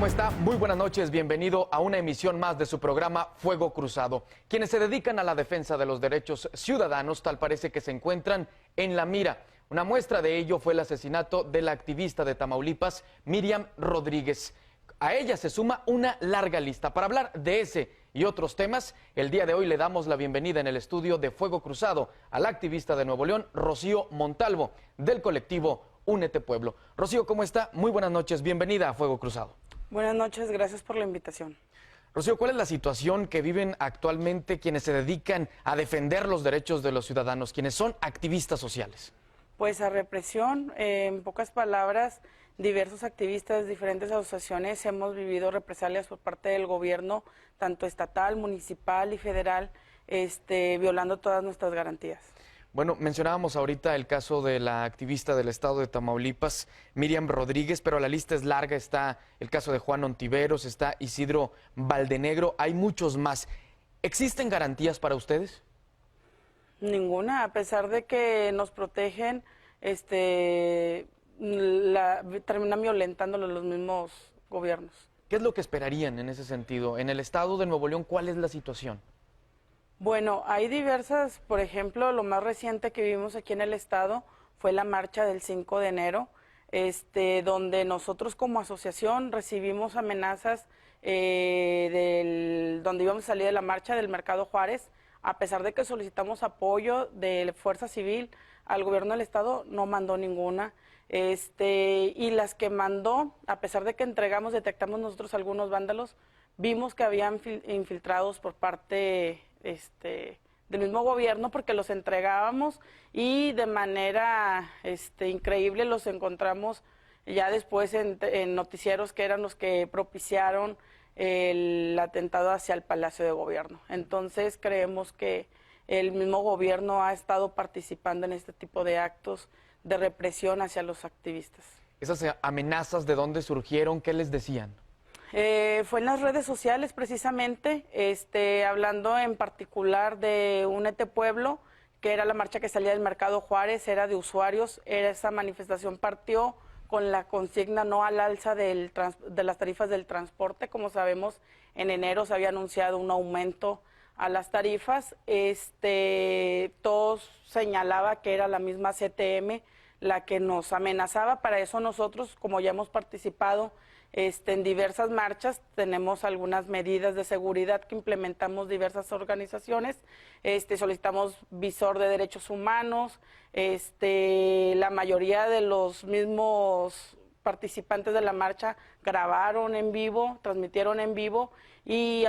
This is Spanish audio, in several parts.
¿Cómo está? Muy buenas noches, bienvenido a una emisión más de su programa Fuego Cruzado. Quienes se dedican a la defensa de los derechos ciudadanos tal parece que se encuentran en la mira. Una muestra de ello fue el asesinato de la activista de Tamaulipas, Miriam Rodríguez. A ella se suma una larga lista. Para hablar de ese y otros temas, el día de hoy le damos la bienvenida en el estudio de Fuego Cruzado a la activista de Nuevo León, Rocío Montalvo, del colectivo Únete Pueblo. Rocío, ¿cómo está? Muy buenas noches, bienvenida a Fuego Cruzado. Buenas noches, gracias por la invitación. Rocío, ¿cuál es la situación que viven actualmente quienes se dedican a defender los derechos de los ciudadanos, quienes son activistas sociales? Pues a represión, en pocas palabras, diversos activistas, diferentes asociaciones hemos vivido represalias por parte del gobierno, tanto estatal, municipal y federal, violando todas nuestras garantías. Bueno, mencionábamos ahorita el caso de la activista del estado de Tamaulipas, Miriam Rodríguez, pero la lista es larga, está el caso de Juan Ontiveros, está Isidro Valdenegro, hay muchos más. ¿Existen garantías para ustedes? Ninguna, a pesar de que nos protegen, terminan violentándolo los mismos gobiernos. ¿Qué es lo que esperarían en ese sentido? En el estado de Nuevo León, ¿cuál es la situación? Bueno, hay diversas, por ejemplo, lo más reciente que vivimos aquí en el estado fue la marcha del 5 de enero, donde nosotros como asociación recibimos amenazas donde íbamos a salir de la marcha del Mercado Juárez, a pesar de que solicitamos apoyo de Fuerza Civil al gobierno del estado, no mandó ninguna. Y las que mandó, a pesar de que detectamos nosotros algunos vándalos, vimos que habían infiltrados por parte del mismo gobierno, porque los entregábamos y de manera increíble los encontramos ya después en noticieros que eran los que propiciaron el atentado hacia el Palacio de Gobierno. Entonces creemos que el mismo gobierno ha estado participando en este tipo de actos de represión hacia los activistas. ¿Esas amenazas de dónde surgieron? ¿Qué les decían? Fue en las redes sociales precisamente, hablando en particular de Únete Pueblo, que era la marcha que salía del Mercado Juárez, era de usuarios, esa manifestación partió con la consigna no al alza de las tarifas del transporte. Como sabemos, en enero se había anunciado un aumento a las tarifas, todos señalaba que era la misma CTM la que nos amenazaba. Para eso nosotros, como ya hemos participado en diversas marchas, tenemos algunas medidas de seguridad que implementamos diversas organizaciones, solicitamos visor de derechos humanos, la mayoría de los mismos participantes de la marcha grabaron en vivo, transmitieron en vivo y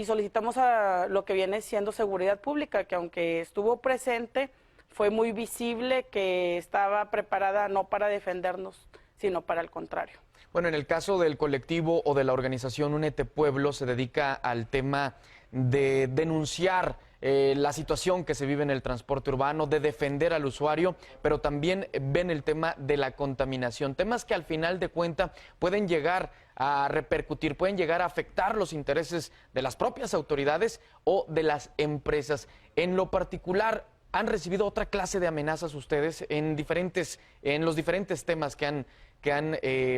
solicitamos a lo que viene siendo seguridad pública, que aunque estuvo presente, fue muy visible que estaba preparada no para defendernos, sino para el contrario. Bueno, en el caso del colectivo o de la organización Únete Pueblo se dedica al tema de denunciar la situación que se vive en el transporte urbano, de defender al usuario, pero también ven el tema de la contaminación, temas que al final de cuentas pueden llegar a repercutir, pueden llegar a afectar los intereses de las propias autoridades o de las empresas. En lo particular, ¿han recibido otra clase de amenazas ustedes en los diferentes temas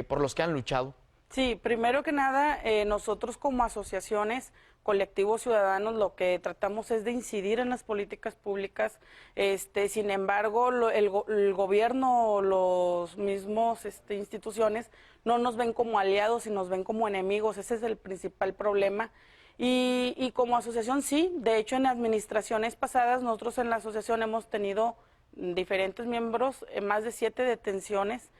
por los que han luchado? Sí, primero que nada, nosotros como asociaciones, colectivos ciudadanos, lo que tratamos es de incidir en las políticas públicas. Sin embargo, el gobierno, los mismos instituciones, no nos ven como aliados y nos ven como enemigos. Ese es el principal problema. Y como asociación sí, de hecho en administraciones pasadas nosotros en la asociación hemos tenido diferentes miembros, más de 7 detenciones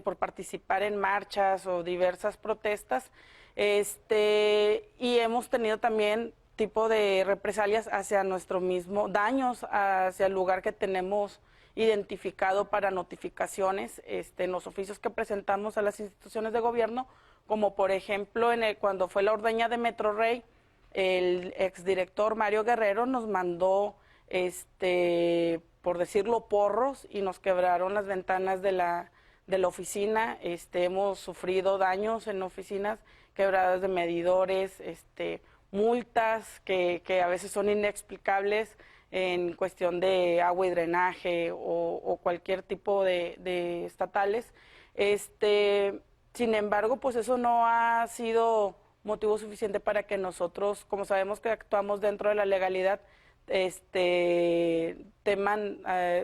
por participar en marchas o diversas protestas, y hemos tenido también tipo de represalias hacia nuestro mismo, daños hacia el lugar que tenemos identificado para notificaciones, en los oficios que presentamos a las instituciones de gobierno, como por ejemplo cuando fue la ordeña de Metro Rey, el exdirector Mario Guerrero nos mandó, por decirlo, porros y nos quebraron las ventanas de la oficina. Hemos sufrido daños en oficinas, quebradas de medidores, multas que a veces son inexplicables en cuestión de agua y drenaje o cualquier tipo de estatales. Sin embargo, pues eso no ha sido motivo suficiente para que nosotros, como sabemos que actuamos dentro de la legalidad,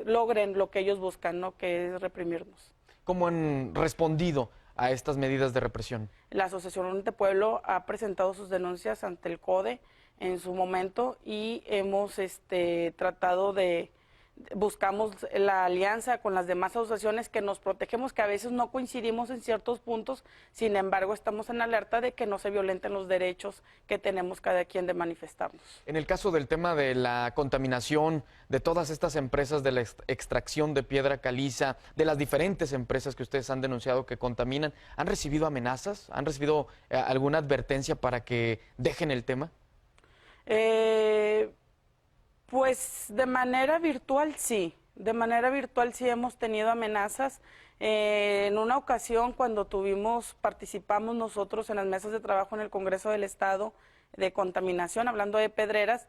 logren lo que ellos buscan, ¿no? Que es reprimirnos. ¿Cómo han respondido a estas medidas de represión? La Asociación Únete Pueblo ha presentado sus denuncias ante el CODE en su momento y hemos tratado de buscamos la alianza con las demás asociaciones que nos protegemos, que a veces no coincidimos en ciertos puntos, sin embargo estamos en alerta de que no se violenten los derechos que tenemos cada quien de manifestarnos. En el caso del tema de la contaminación, de todas estas empresas de la extracción de piedra caliza, de las diferentes empresas que ustedes han denunciado que contaminan, ¿han recibido amenazas? ¿Han recibido alguna advertencia para que dejen el tema? Pues de manera virtual sí, hemos tenido amenazas. En una ocasión cuando participamos nosotros en las mesas de trabajo en el Congreso del Estado de contaminación, hablando de pedreras,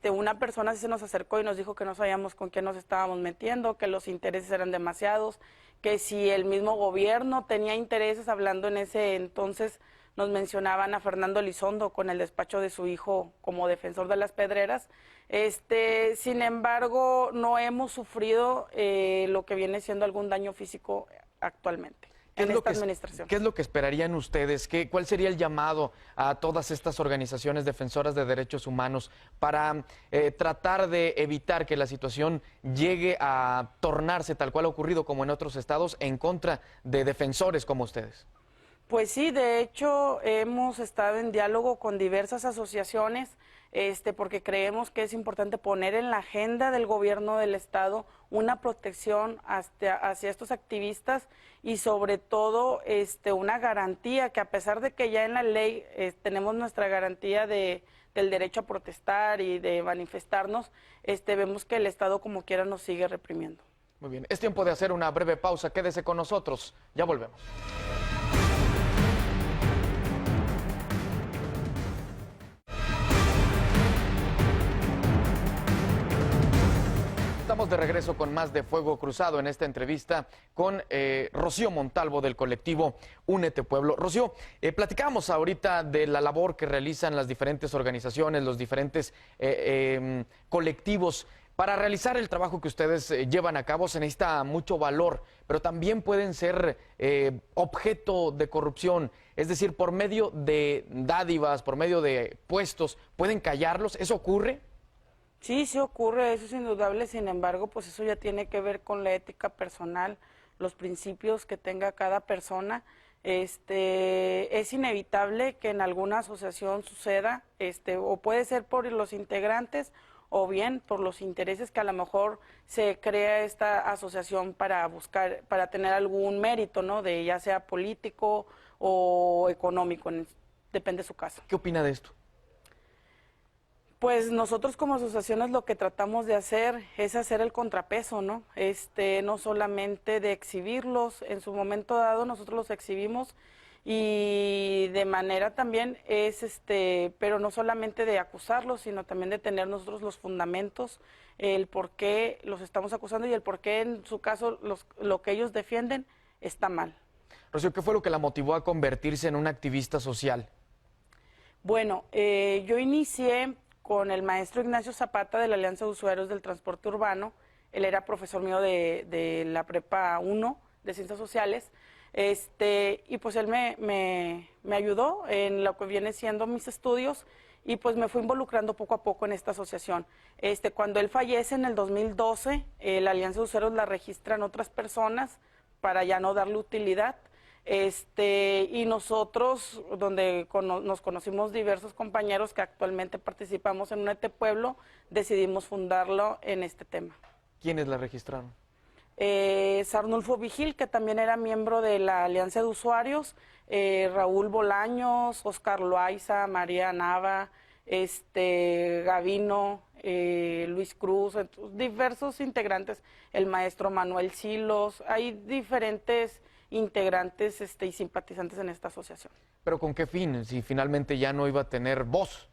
una persona sí se nos acercó y nos dijo que no sabíamos con quién nos estábamos metiendo, que los intereses eran demasiados, que si el mismo gobierno tenía intereses, hablando en ese entonces nos mencionaban a Fernando Elizondo con el despacho de su hijo como defensor de las pedreras. Sin embargo, no hemos sufrido lo que viene siendo algún daño físico actualmente en esta administración. ¿Qué es lo que esperarían ustedes? ¿Cuál sería el llamado a todas estas organizaciones defensoras de derechos humanos para tratar de evitar que la situación llegue a tornarse tal cual ha ocurrido como en otros estados en contra de defensores como ustedes? Pues sí, de hecho hemos estado en diálogo con diversas asociaciones, porque creemos que es importante poner en la agenda del gobierno del estado una protección hacia estos activistas y sobre todo una garantía que, a pesar de que ya en la ley tenemos nuestra garantía del derecho a protestar y de manifestarnos, vemos que el estado como quiera nos sigue reprimiendo. Muy bien, es tiempo de hacer una breve pausa, quédese con nosotros, ya volvemos. Estamos de regreso con más de Fuego Cruzado en esta entrevista con Rocío Montalvo del colectivo Únete Pueblo. Rocío, platicábamos ahorita de la labor que realizan las diferentes organizaciones, los diferentes colectivos. Para realizar el trabajo que ustedes llevan a cabo se necesita mucho valor, pero también pueden ser objeto de corrupción. Es decir, por medio de dádivas, por medio de puestos, ¿pueden callarlos? ¿Eso ocurre? Sí, sí ocurre, eso es indudable. Sin embargo, pues eso ya tiene que ver con la ética personal, los principios que tenga cada persona. Es inevitable que en alguna asociación suceda, o puede ser por los integrantes o bien por los intereses que a lo mejor se crea esta asociación para buscar, para tener algún mérito, ¿no? De ya sea político o económico, depende de su caso. ¿Qué opina de esto? Pues nosotros como asociaciones lo que tratamos de hacer es hacer el contrapeso, ¿no? No solamente de exhibirlos, en su momento dado nosotros los exhibimos y de manera también pero no solamente de acusarlos, sino también de tener nosotros los fundamentos, el por qué los estamos acusando y el por qué en su caso lo que ellos defienden está mal. Rocío, ¿qué fue lo que la motivó a convertirse en una activista social? Bueno, yo inicié con el maestro Ignacio Zapata de la Alianza de Usuarios del Transporte Urbano. Él era profesor mío de la Prepa 1 de Ciencias Sociales, y pues él me ayudó en lo que viene siendo mis estudios y pues me fui involucrando poco a poco en esta asociación. Cuando él fallece en el 2012, la Alianza de Usuarios la registran otras personas para ya no darle utilidad. Y nosotros, donde nos conocimos diversos compañeros que actualmente participamos en Únete Pueblo, decidimos fundarlo en este tema. ¿Quiénes la registraron? Sarnulfo Vigil, que también era miembro de la Alianza de Usuarios, Raúl Bolaños, Oscar Loaiza, María Nava, Gavino, Luis Cruz, diversos integrantes, el maestro Manuel Silos, hay diferentes integrantes y simpatizantes en esta asociación. ¿Pero con qué fin? Si finalmente ya no iba a tener voz.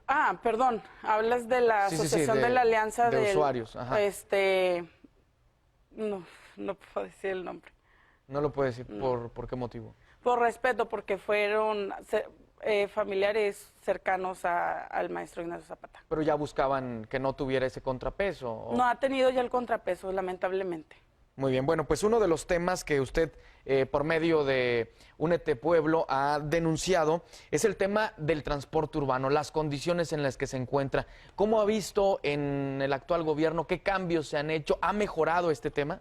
Ah, perdón, hablas de la asociación de la Alianza de Usuarios. Ajá. No puedo decir el nombre. No lo puede decir. ¿Por qué motivo? Por respeto, porque fueron familiares cercanos al maestro Ignacio Zapata. Pero ya buscaban que no tuviera ese contrapeso. No ha tenido ya el contrapeso, lamentablemente. Muy bien, bueno, pues uno de los temas que usted por medio de Únete Pueblo ha denunciado es el tema del transporte urbano, las condiciones en las que se encuentra. ¿Cómo ha visto en el actual gobierno qué cambios se han hecho? ¿Ha mejorado este tema?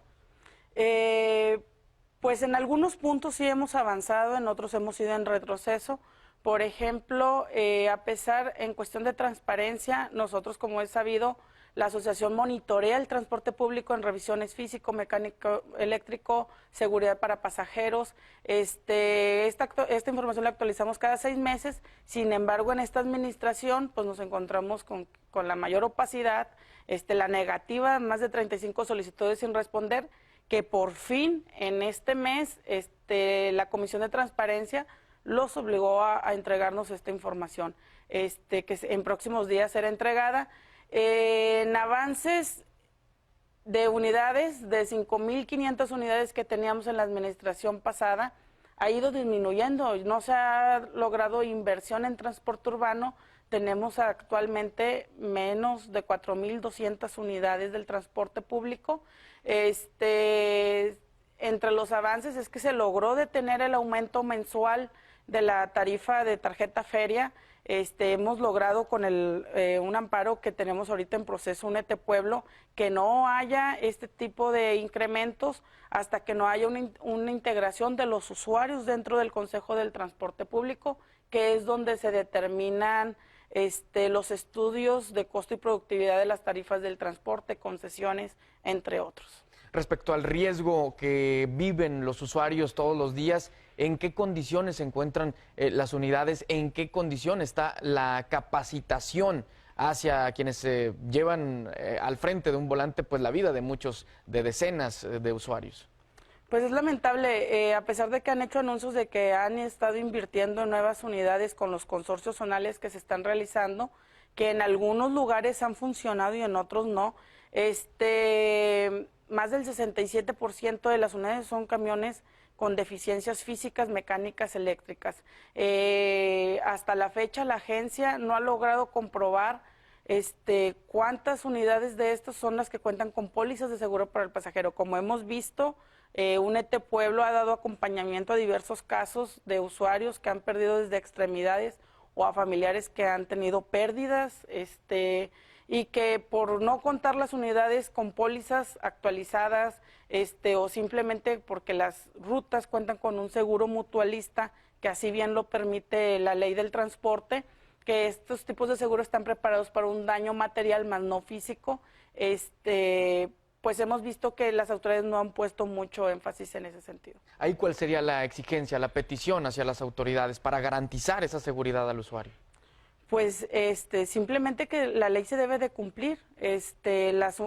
Pues en algunos puntos sí hemos avanzado, en otros hemos ido en retroceso. Por ejemplo, en cuestión de transparencia, nosotros, como es sabido, la asociación monitorea el transporte público en revisiones físico, mecánico, eléctrico, seguridad para pasajeros. Esta información la actualizamos cada 6 meses. Sin embargo, en esta administración, pues nos encontramos con la mayor opacidad, la negativa, más de 35 solicitudes sin responder, que por fin en este mes la Comisión de Transparencia los obligó a entregarnos esta información, que en próximos días será entregada. En avances de unidades, de 5.500 unidades que teníamos en la administración pasada, ha ido disminuyendo, no se ha logrado inversión en transporte urbano. Tenemos actualmente menos de 4.200 unidades del transporte público. Entre los avances es que se logró detener el aumento mensual de la tarifa de tarjeta feria. Hemos logrado con un amparo que tenemos ahorita en proceso, Únete Pueblo, que no haya este tipo de incrementos hasta que no haya una integración de los usuarios dentro del Consejo del Transporte Público, que es donde se determinan los estudios de costo y productividad de las tarifas del transporte, concesiones, entre otros. Respecto al riesgo que viven los usuarios todos los días, ¿en qué condiciones se encuentran las unidades? ¿En qué condición está la capacitación hacia quienes se llevan al frente de un volante pues la vida de de decenas de usuarios? Pues es lamentable, a pesar de que han hecho anuncios de que han estado invirtiendo en nuevas unidades con los consorcios zonales que se están realizando, que en algunos lugares han funcionado y en otros no. Más del 67% de las unidades son camiones con deficiencias físicas, mecánicas, eléctricas. Hasta la fecha la agencia no ha logrado comprobar cuántas unidades de estas son las que cuentan con pólizas de seguro para el pasajero. Como hemos visto, Únete Pueblo ha dado acompañamiento a diversos casos de usuarios que han perdido desde extremidades o a familiares que han tenido pérdidas, y que por no contar las unidades con pólizas actualizadas, o simplemente porque las rutas cuentan con un seguro mutualista, que así bien lo permite la ley del transporte, que estos tipos de seguros están preparados para un daño material más no físico, pues hemos visto que las autoridades no han puesto mucho énfasis en ese sentido. ¿Ahí cuál sería la exigencia, la petición hacia las autoridades para garantizar esa seguridad al usuario? Pues simplemente que la ley se debe de cumplir.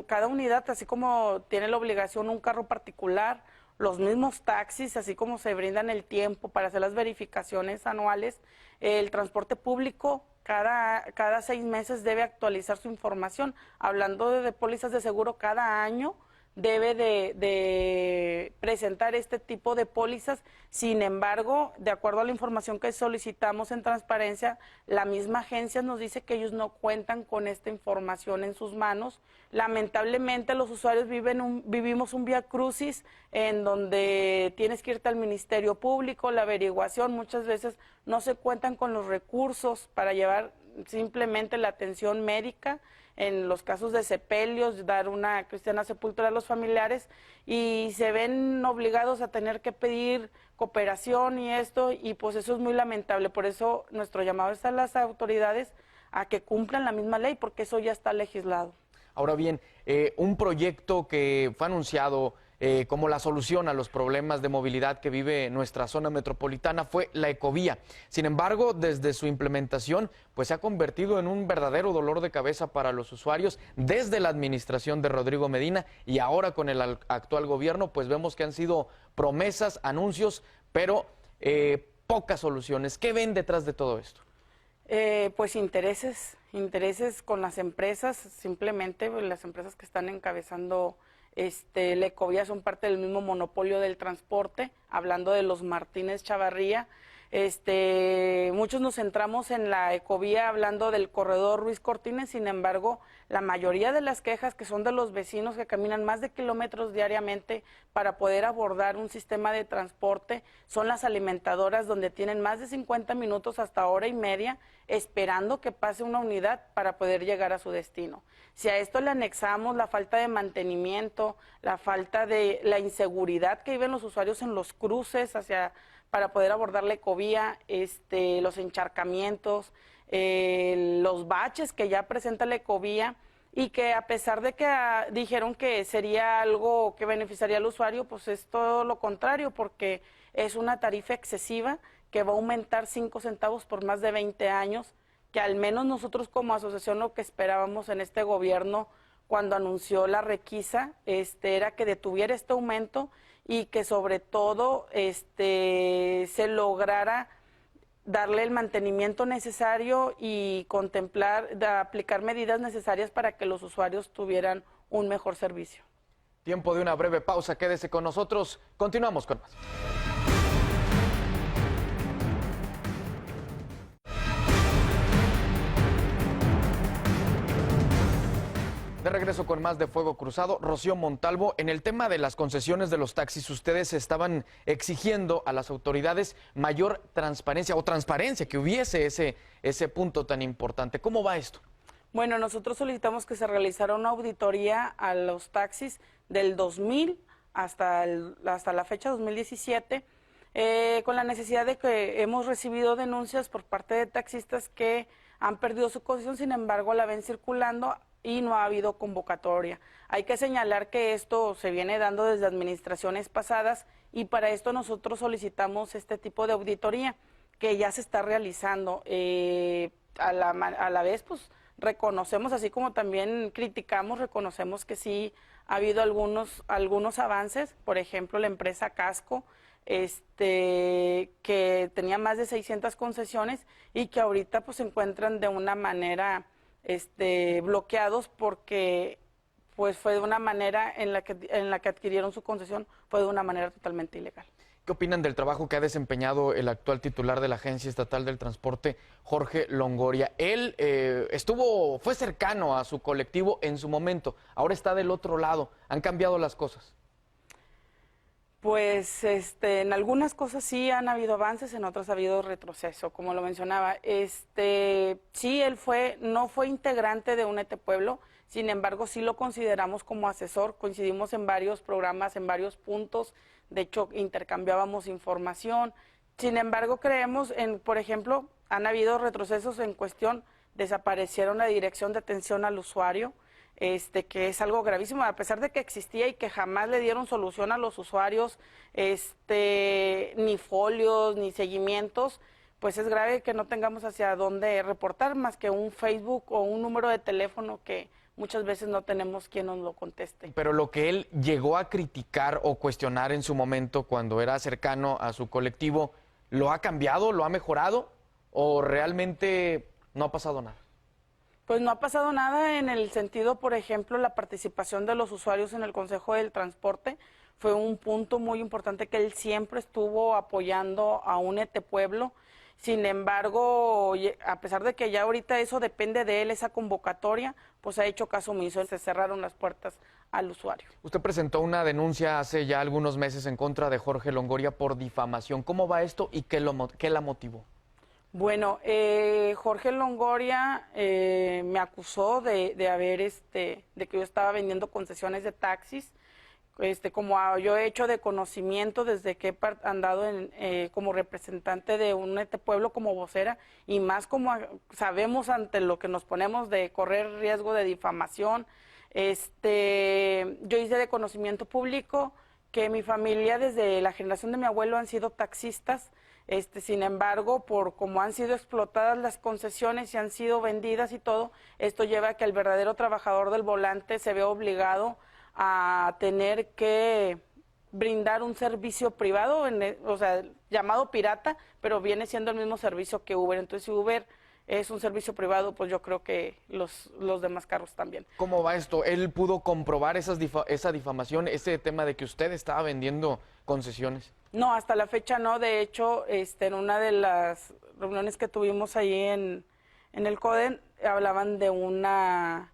Cada unidad, así como tiene la obligación un carro particular, los mismos taxis, así como se brindan el tiempo para hacer las verificaciones anuales, el transporte público cada 6 meses debe actualizar su información. Hablando de pólizas de seguro, cada año debe de presentar este tipo de pólizas. Sin embargo, de acuerdo a la información que solicitamos en transparencia, la misma agencia nos dice que ellos no cuentan con esta información en sus manos. Lamentablemente los usuarios vivimos un viacrucis en donde tienes que irte al Ministerio Público, la averiguación, muchas veces no se cuentan con los recursos para llevar simplemente la atención médica. En los casos de sepelios, dar una cristiana sepultura a los familiares, y se ven obligados a tener que pedir cooperación y pues eso es muy lamentable. Por eso nuestro llamado es a las autoridades a que cumplan la misma ley, porque eso ya está legislado. Ahora bien, un proyecto que fue anunciado como la solución a los problemas de movilidad que vive nuestra zona metropolitana fue la ecovía. Sin embargo, desde su implementación, pues se ha convertido en un verdadero dolor de cabeza para los usuarios desde la administración de Rodrigo Medina, y ahora con el actual gobierno, pues vemos que han sido promesas, anuncios, pero pocas soluciones. ¿Qué ven detrás de todo esto? Pues intereses con las empresas, simplemente las empresas que están encabezando La Ecovía son parte del mismo monopolio del transporte, hablando de los Martínez Chavarría. Muchos nos centramos en la Ecovía hablando del corredor Ruiz Cortines, sin embargo, la mayoría de las quejas que son de los vecinos que caminan más de kilómetros diariamente para poder abordar un sistema de transporte son las alimentadoras, donde tienen más de 50 minutos hasta hora y media esperando que pase una unidad para poder llegar a su destino. Si a esto le anexamos la falta de mantenimiento, la falta de la inseguridad que viven los usuarios en los cruces para poder abordar la Ecovía, los encharcamientos, los baches que ya presenta la Ecovía, y que a pesar de que dijeron que sería algo que beneficiaría al usuario, pues es todo lo contrario, porque es una tarifa excesiva que va a aumentar 5 centavos por más de 20 años, que al menos nosotros como asociación lo que esperábamos en este gobierno cuando anunció la requisa, era que detuviera este aumento y que sobre todo se lograra darle el mantenimiento necesario y aplicar medidas necesarias para que los usuarios tuvieran un mejor servicio. Tiempo de una breve pausa, quédese con nosotros, continuamos con más. De regreso con más de Fuego Cruzado. Rocío Montalvo, en el tema de las concesiones de los taxis, ustedes estaban exigiendo a las autoridades mayor transparencia o transparencia, que hubiese ese punto tan importante. ¿Cómo va esto? Bueno, nosotros solicitamos que se realizara una auditoría a los taxis del 2000 hasta la fecha 2017, con la necesidad de que hemos recibido denuncias por parte de taxistas que han perdido su concesión, sin embargo la ven circulando y no ha habido convocatoria. Hay que señalar que esto se viene dando desde administraciones pasadas y para esto nosotros solicitamos este tipo de auditoría que ya se está realizando. A la vez, pues reconocemos, así como también criticamos, reconocemos que sí ha habido algunos avances, por ejemplo la empresa Casco, que tenía más de 600 concesiones y que ahorita pues se encuentran de una manera bloqueados porque pues fue de una manera en la que adquirieron su concesión, fue de una manera totalmente ilegal. ¿Qué opinan del trabajo que ha desempeñado el actual titular de la Agencia Estatal del Transporte, Jorge Longoria? Él fue cercano a su colectivo en su momento, ahora está del otro lado. ¿Han cambiado las cosas? Pues en algunas cosas sí han habido avances, en otras ha habido retroceso, como lo mencionaba. Sí, él no fue integrante de Únete Pueblo, sin embargo sí lo consideramos como asesor, coincidimos en varios programas, en varios puntos, de hecho intercambiábamos información. Sin embargo creemos por ejemplo, han habido retrocesos en cuestión, desaparecieron la dirección de atención al usuario, que es algo gravísimo, a pesar de que existía y que jamás le dieron solución a los usuarios, ni folios, ni seguimientos, pues es grave que no tengamos hacia dónde reportar más que un Facebook o un número de teléfono que muchas veces no tenemos quien nos lo conteste. Pero lo que él llegó a criticar o cuestionar en su momento cuando era cercano a su colectivo, ¿lo ha cambiado, lo ha mejorado o realmente no ha pasado nada? Pues no ha pasado nada en el sentido, por ejemplo, la participación de los usuarios en el Consejo del Transporte fue un punto muy importante que él siempre estuvo apoyando a Únete Pueblo. Sin embargo, a pesar de que ya ahorita eso depende de él, esa convocatoria, pues ha hecho caso omiso, se cerraron las puertas al usuario. Usted presentó una denuncia hace ya algunos meses en contra de Jorge Longoria por difamación. ¿Cómo va esto y qué la motivó? Bueno, Jorge Longoria me acusó de que yo estaba vendiendo concesiones de taxis, como yo he hecho de conocimiento desde que he andado como representante de Únete Pueblo como vocera y más como sabemos ante lo que nos ponemos de correr riesgo de difamación. Yo hice de conocimiento público que mi familia desde la generación de mi abuelo han sido taxistas. Sin embargo, por cómo han sido explotadas las concesiones y han sido vendidas y todo, esto lleva a que el verdadero trabajador del volante se vea obligado a tener que brindar un servicio privado, llamado pirata, pero viene siendo el mismo servicio que Uber. Entonces, si Uber es un servicio privado, pues yo creo que los demás carros también. ¿Cómo va esto? ¿Él pudo comprobar esa difamación, ese tema de que usted estaba vendiendo concesiones? No, hasta la fecha no. De hecho, en una de las reuniones que tuvimos ahí en el CODEN, hablaban de una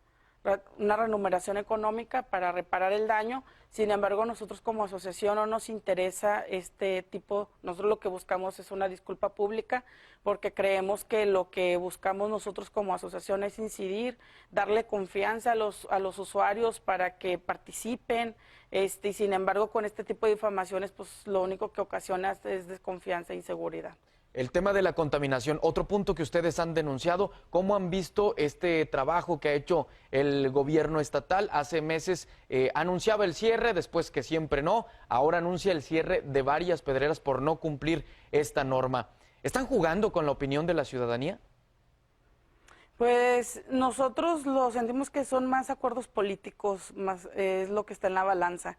remuneración económica para reparar el daño. Sin embargo, nosotros como asociación no nos interesa este tipo, nosotros lo que buscamos es una disculpa pública, porque creemos que lo que buscamos nosotros como asociación es incidir, darle confianza a los usuarios para que participen, y sin embargo con este tipo de difamaciones pues lo único que ocasiona es desconfianza e inseguridad. El tema de la contaminación, otro punto que ustedes han denunciado, ¿cómo han visto este trabajo que ha hecho el gobierno estatal? Hace meses anunciaba el cierre, después que siempre no, ahora anuncia el cierre de varias pedreras por no cumplir esta norma. ¿Están jugando con la opinión de la ciudadanía? Pues nosotros lo sentimos que son más acuerdos políticos, más es lo que está en la balanza.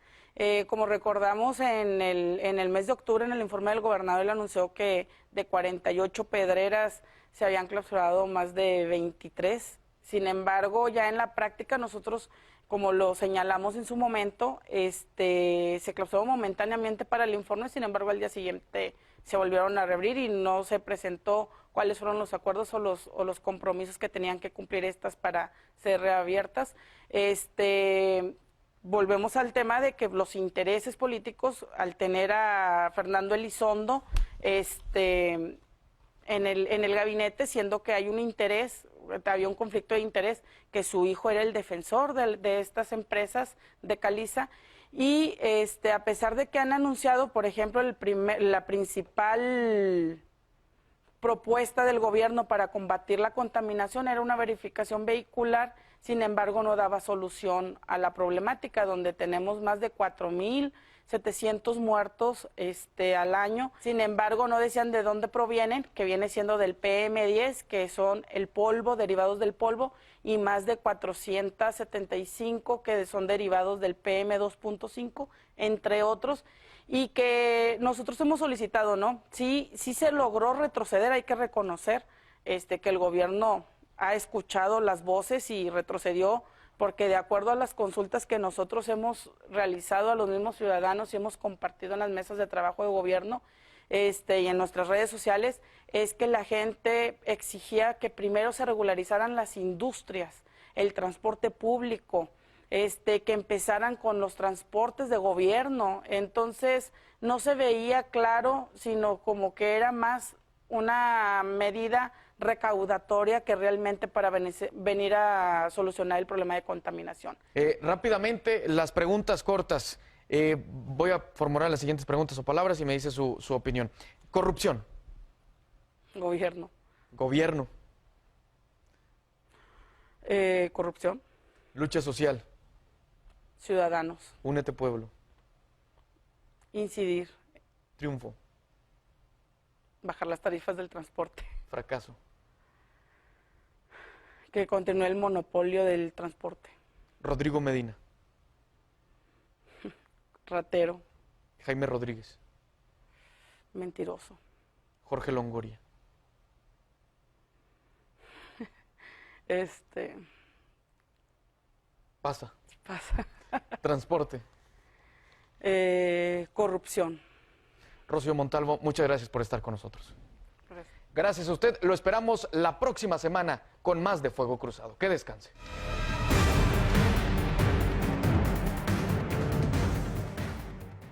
Como recordamos, en el mes de octubre, en el informe del gobernador, él anunció que de 48 pedreras se habían clausurado más de 23. Sin embargo, ya en la práctica nosotros, como lo señalamos en su momento, se clausuró momentáneamente para el informe, sin embargo, al día siguiente se volvieron a reabrir y no se presentó cuáles fueron los acuerdos o los compromisos que tenían que cumplir estas para ser reabiertas. Volvemos al tema de que los intereses políticos, al tener a Fernando Elizondo en el gabinete, siendo que hay un interés, había un conflicto de interés, que su hijo era el defensor de estas empresas de caliza, y a pesar de que han anunciado, por ejemplo, la principal propuesta del gobierno para combatir la contaminación era una verificación vehicular, sin embargo no daba solución a la problemática, donde tenemos más de 4,700 muertos al año. Sin embargo, no decían de dónde provienen, que viene siendo del PM10, que son el polvo, derivados del polvo, y más de 475 que son derivados del PM2.5, entre otros, y que nosotros hemos solicitado, ¿no? Sí se logró retroceder, hay que reconocer que el gobierno ha escuchado las voces y retrocedió, porque de acuerdo a las consultas que nosotros hemos realizado a los mismos ciudadanos y hemos compartido en las mesas de trabajo de gobierno y en nuestras redes sociales, es que la gente exigía que primero se regularizaran las industrias, el transporte público, que empezaran con los transportes de gobierno. Entonces no se veía claro, sino como que era más una medida recaudatoria que realmente para venir a solucionar el problema de contaminación. Rápidamente, las preguntas cortas. Voy a formular las siguientes preguntas o palabras y me dice su opinión. Corrupción. Gobierno. Gobierno. Corrupción. Lucha social. Ciudadanos. Únete pueblo. Incidir. Triunfo. Bajar las tarifas del transporte. Fracaso. Que continúe el monopolio del transporte. Rodrigo Medina. Ratero. Jaime Rodríguez. Mentiroso. Jorge Longoria. Pasa. Transporte. Corrupción. Rocío Montalvo, muchas gracias por estar con nosotros. Gracias a usted. Lo esperamos la próxima semana con más de Fuego Cruzado. Que descanse.